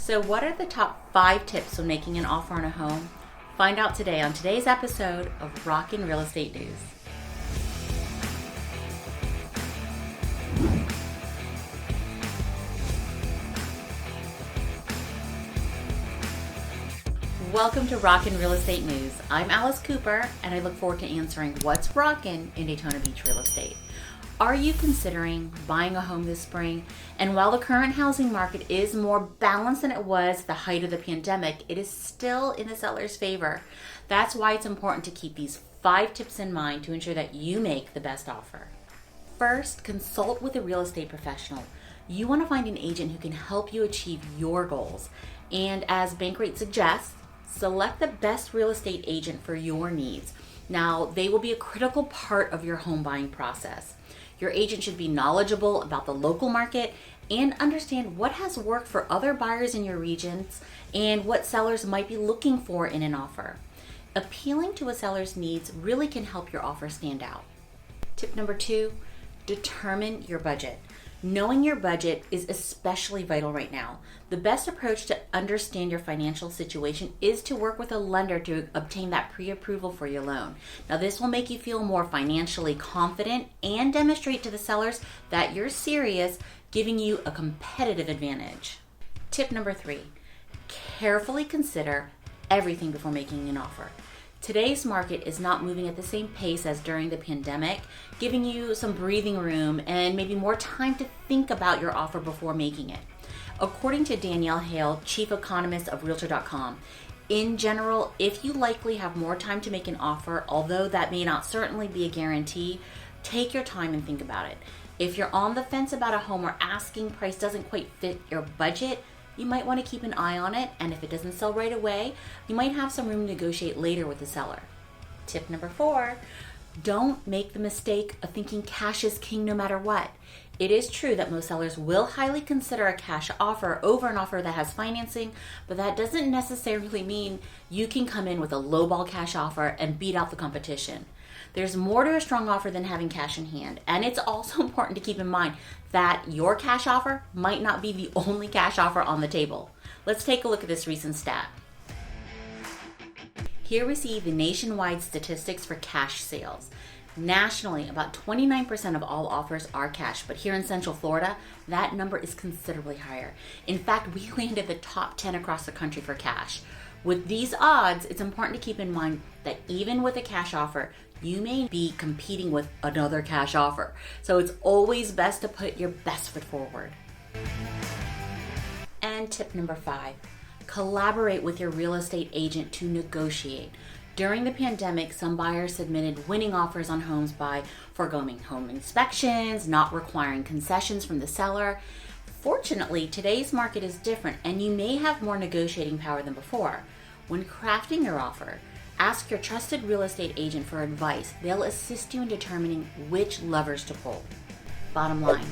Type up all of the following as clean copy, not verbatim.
So what are the top 5 tips when making an offer on a home? Find out today on today's episode of Rockin Real Estate News. Welcome to Rockin Real Estate News. I'm Alice Cooper, and I look forward to answering what's rockin' in Daytona Beach real estate. Are you considering buying a home this spring? And while the current housing market is more balanced than it was at the height of the pandemic, it is still in the seller's favor. That's why it's important to keep these 5 tips in mind to ensure that you make the best offer. First, consult with a real estate professional. You want to find an agent who can help you achieve your goals. And as Bankrate suggests, select the best real estate agent for your needs. Now, they will be a critical part of your home buying process. Your agent should be knowledgeable about the local market and understand what has worked for other buyers in your regions and what sellers might be looking for in an offer. Appealing to a seller's needs really can help your offer stand out. Tip number 2, determine your budget. Knowing your budget is especially vital right now. The best approach to understand your financial situation is to work with a lender to obtain that pre-approval for your loan. Now, this will make you feel more financially confident and demonstrate to the sellers that you're serious, giving you a competitive advantage. Tip number 3, carefully consider everything before making an offer. Today's market is not moving at the same pace as during the pandemic, giving you some breathing room and maybe more time to think about your offer before making it. According to Danielle Hale, chief economist of Realtor.com, in general, if you likely have more time to make an offer, although that may not certainly be a guarantee, take your time and think about it. If you're on the fence about a home or asking price doesn't quite fit your budget, you might want to keep an eye on it, and if it doesn't sell right away, you might have some room to negotiate later with the seller. Tip number 4, don't make the mistake of thinking cash is king no matter what. It is true that most sellers will highly consider a cash offer over an offer that has financing, but that doesn't necessarily mean you can come in with a lowball cash offer and beat out the competition. There's more to a strong offer than having cash in hand, and it's also important to keep in mind that your cash offer might not be the only cash offer on the table. Let's take a look at this recent stat. Here we see the nationwide statistics for cash sales. Nationally, about 29% of all offers are cash, but here in Central Florida, that number is considerably higher. In fact, we landed the top 10 across the country for cash. With these odds, it's important to keep in mind that even with a cash offer, you may be competing with another cash offer. So it's always best to put your best foot forward. And tip number 5, collaborate with your real estate agent to negotiate. During the pandemic, some buyers submitted winning offers on homes by foregoing home inspections, not requiring concessions from the seller. Fortunately, today's market is different, and you may have more negotiating power than before. When crafting your offer, ask your trusted real estate agent for advice. They'll assist you in determining which levers to pull. Bottom line,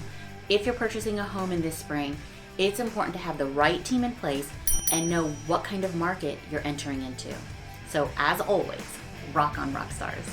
if you're purchasing a home in this spring, it's important to have the right team in place and know what kind of market you're entering into. So as always, rock on, rock stars.